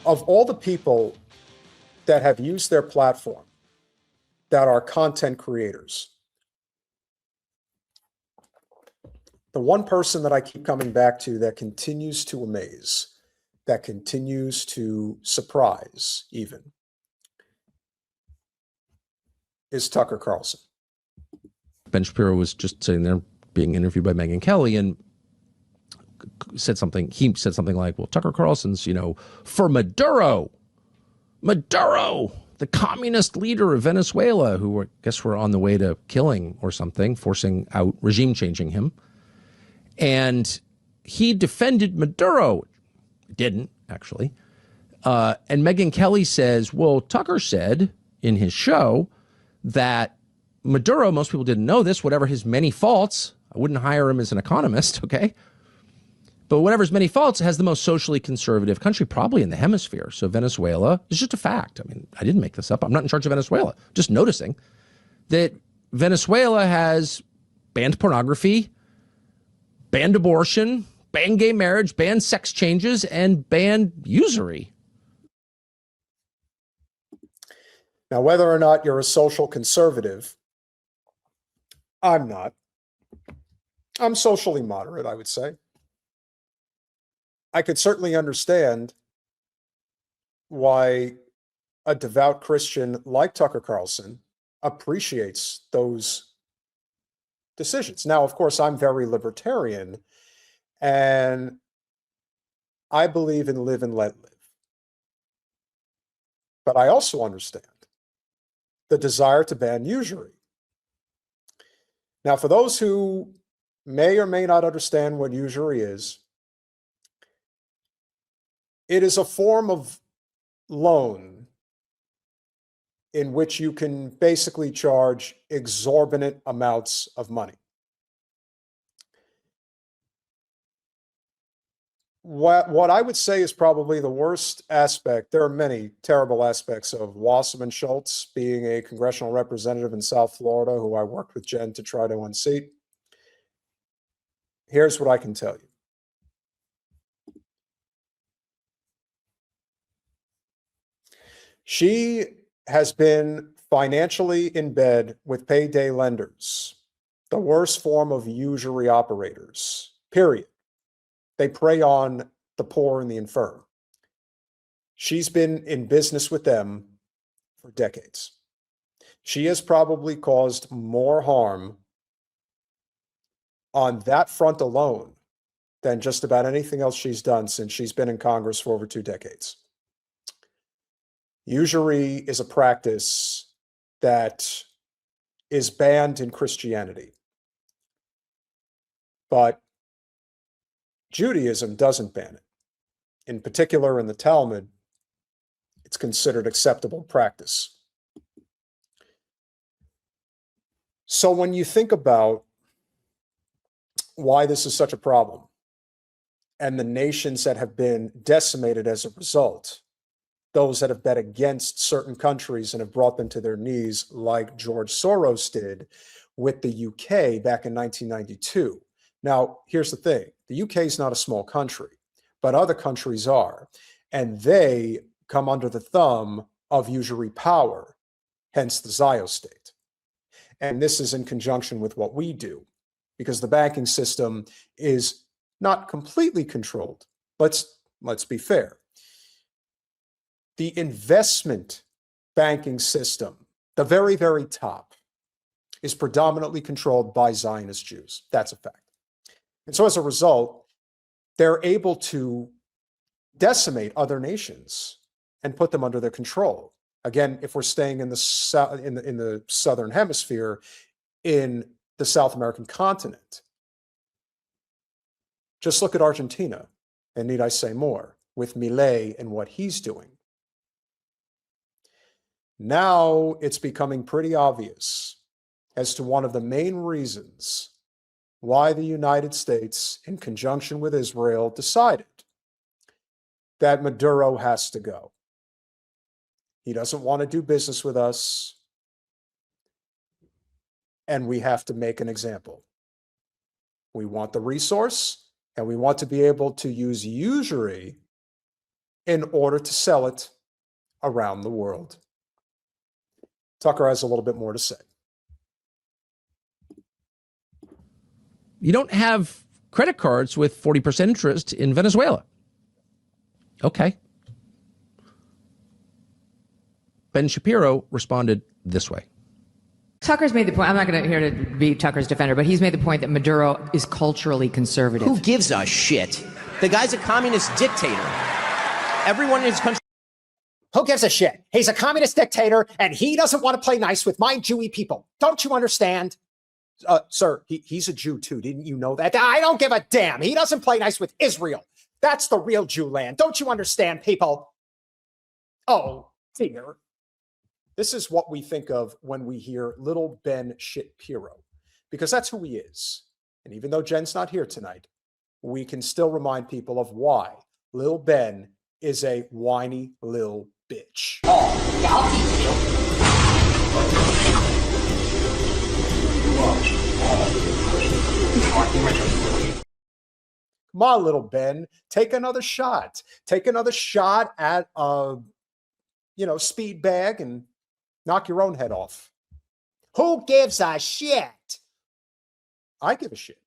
Of all the people that have used their platform that are content creators, the one person that I keep coming back to that continues to amaze, that continues to surprise even, is Tucker Carlson. Ben Shapiro was just sitting there being interviewed by Megyn Kelly and said something. He said something like, well, Tucker Carlson's, for Maduro, the communist leader of Venezuela, who I guess were on the way to killing or something, forcing out, regime changing him. And he defended Maduro. Didn't, actually. And Megyn Kelly says, well, Tucker said in his show that Maduro, most people didn't know this, whatever his many faults, I wouldn't hire him as an economist, okay? But whatever his many faults, has the most socially conservative country probably in the hemisphere. So Venezuela is just a fact. I mean, I didn't make this up. I'm not in charge of Venezuela. Just noticing that Venezuela has banned pornography, banned abortion, banned gay marriage, banned sex changes, and banned usury. Now, whether or not you're a social conservative, I'm not. I'm socially moderate, I would say. I could certainly understand why a devout Christian like Tucker Carlson appreciates those decisions. Now, of course, I'm very libertarian, and I believe in live and let live. But I also understand the desire to ban usury. Now, for those who may or may not understand what usury is, it is a form of loan in which you can basically charge exorbitant amounts of money. What I would say is probably the worst aspect, there are many terrible aspects of Wasserman Schultz being a congressional representative in South Florida, who I worked with Jen to try to unseat. Here's what I can tell you. She has been financially in bed with payday lenders, the worst form of usury operators, period. They prey on the poor and the infirm. She's been in business with them for decades. She has probably caused more harm on that front alone than just about anything else she's done since she's been in Congress for over 2 decades. Usury is a practice that is banned in Christianity, but Judaism doesn't ban it. In particular, in the Talmud, it's considered acceptable practice. So when you think about why this is such a problem and the nations that have been decimated as a result, those that have bet against certain countries and have brought them to their knees, like George Soros did with the UK back in 1992. Now, here's the thing. The UK is not a small country, but other countries are, and they come under the thumb of usury power, hence the Zio state. And this is in conjunction with what we do, because the banking system is not completely controlled. Let's be fair. The investment banking system, the very, very top, is predominantly controlled by Zionist Jews. That's a fact. And so as a result, they're able to decimate other nations and put them under their control. Again, if we're staying in the southern hemisphere, in the South American continent, just look at Argentina, and need I say more, with Milei and what he's doing. Now it's becoming pretty obvious as to one of the main reasons why the United States, in conjunction with Israel, decided that Maduro has to go. He doesn't want to do business with us, and we have to make an example. We want the resource, and we want to be able to use usury in order to sell it around the world. Tucker has a little bit more to say. You don't have credit cards with 40% interest in Venezuela. Okay. Ben Shapiro responded this way. Tucker's made the point, I'm not here to be Tucker's defender, but he's made the point that Maduro is culturally conservative. Who gives a shit? The guy's a communist dictator. Everyone in his country. Who gives a shit? He's a communist dictator, and he doesn't want to play nice with my Jewy people. Don't you understand? Sir, he's a Jew too. Didn't you know that? I don't give a damn. He doesn't play nice with Israel. That's the real Jew land. Don't you understand, people? Oh, dear. This is what we think of when we hear little Ben Shapiro, because that's who he is. And even though Jen's not here tonight, we can still remind people of why Lil Ben is a whiny lil bitch. Come on, little Ben, take another shot. Take another shot at a, speed bag and knock your own head off. Who gives a shit? I give a shit.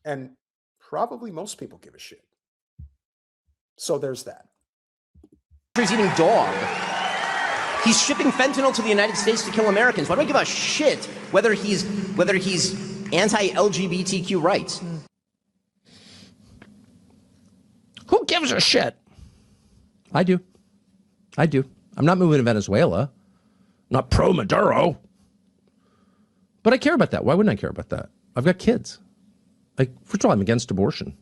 And probably most people give a shit. So there's that. He's eating dog. He's shipping fentanyl to the United States to kill Americans. Why do I give a shit whether he's anti-LGBTQ rights? Who gives a shit? I do. I'm not moving to Venezuela. I'm not pro Maduro. But I care about that. Why wouldn't I care about that? I've got kids. First of all, I'm against abortion.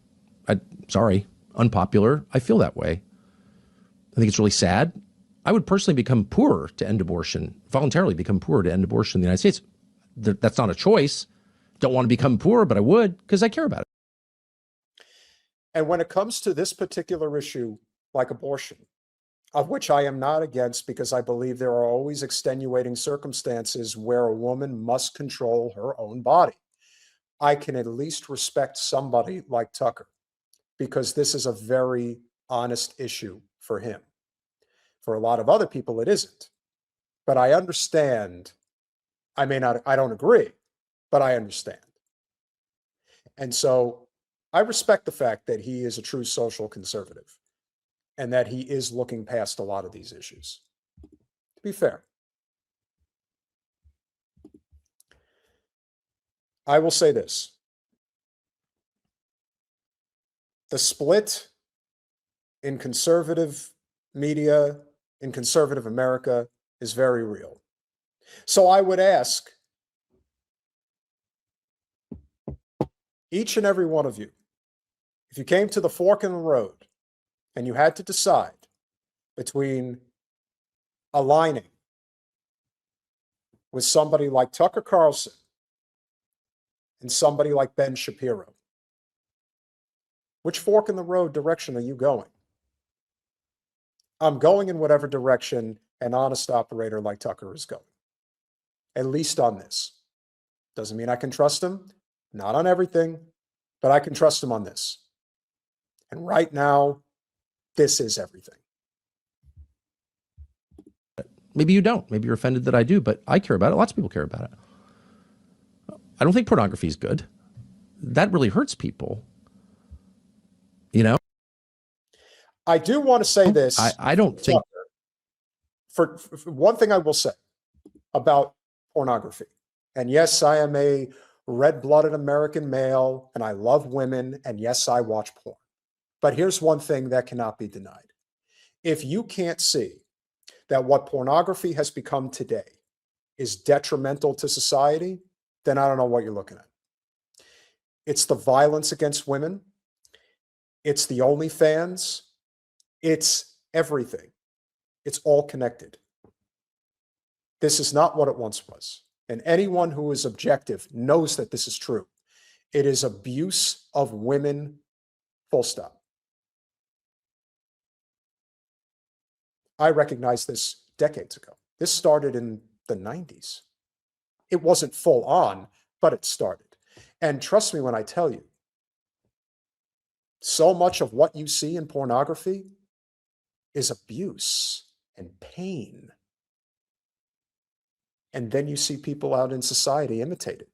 Sorry, unpopular. I feel that way. I think it's really sad. I would personally become poorer to end abortion, voluntarily become poorer to end abortion in the United States. That's not a choice. Don't want to become poorer, but I would because I care about it. And when it comes to this particular issue, like abortion, of which I am not against because I believe there are always extenuating circumstances where a woman must control her own body, I can at least respect somebody like Tucker because this is a very honest issue for him. For a lot of other people, it isn't. But I understand. I don't agree, but I understand. And so I respect the fact that he is a true social conservative and that he is looking past a lot of these issues. To be fair, I will say this. The split in conservative media, in conservative America, is very real. So I would ask each and every one of you, if you came to the fork in the road and you had to decide between aligning with somebody like Tucker Carlson and somebody like Ben Shapiro, which fork in the road direction are you going? I'm going in whatever direction an honest operator like Tucker is going, at least on this. Doesn't mean I can trust him, not on everything, but I can trust him on this. And right now, this is everything. Maybe you don't. Maybe you're offended that I do, but I care about it. Lots of people care about it. I don't think pornography is good. That really hurts people. I do want to say this. I don't think. For one thing I will say about pornography, and yes, I am a red-blooded American male, and I love women, and yes, I watch porn. But here's one thing that cannot be denied. If you can't see that what pornography has become today is detrimental to society, then I don't know what you're looking at. It's the violence against women. It's the OnlyFans. It's everything. It's all connected. This is not what it once was. And anyone who is objective knows that this is true. It is abuse of women, full stop. I recognized this decades ago. This started in the 90s. It wasn't full on, but it started. And trust me when I tell you, so much of what you see in pornography is abuse and pain. And then you see people out in society imitate it.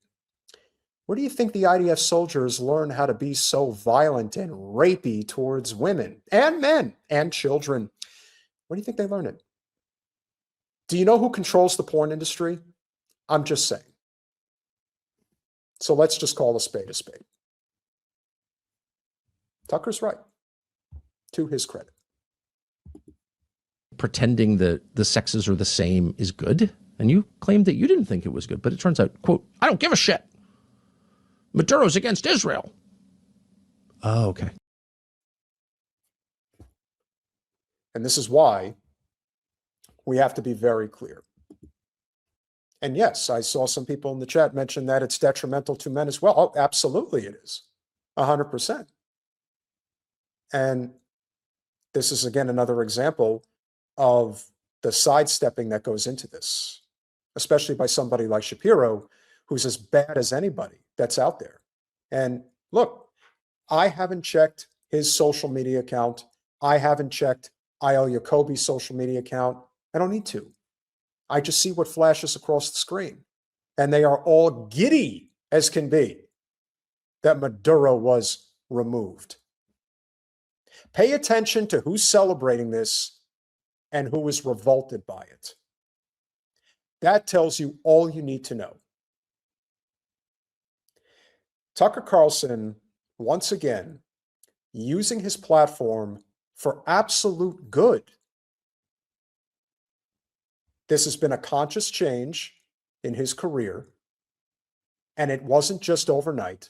Where do you think the IDF soldiers learn how to be so violent and rapey towards women and men and children? Where do you think they learn it? Do you know who controls the porn industry? I'm just saying. So let's just call a spade a spade. Tucker's right, to his credit. Pretending that the sexes are the same is good. And you claimed that you didn't think it was good, but it turns out, quote, I don't give a shit. Maduro's against Israel. Oh, okay. And this is why we have to be very clear. And yes, I saw some people in the chat mention that it's detrimental to men as well. Oh, absolutely it is. 100%. And this is, again, another example of the sidestepping that goes into this, especially by somebody like Shapiro, who's as bad as anybody that's out there. And look, I haven't checked his social media account. I haven't checked Ayel Jacoby's social media account. I don't need to. I just see what flashes across the screen. And they are all giddy as can be that Maduro was removed. Pay attention to who's celebrating this and who is revolted by it. That tells you all you need to know. Tucker Carlson, once again, using his platform for absolute good. This has been a conscious change in his career, and it wasn't just overnight.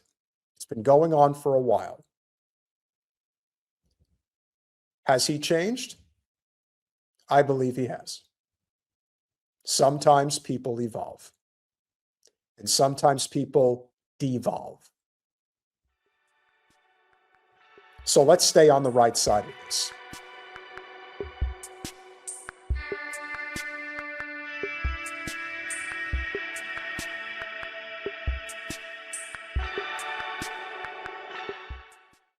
It's been going on for a while. Has he changed? I believe he has. Sometimes people evolve, and sometimes people devolve. So let's stay on the right side of this.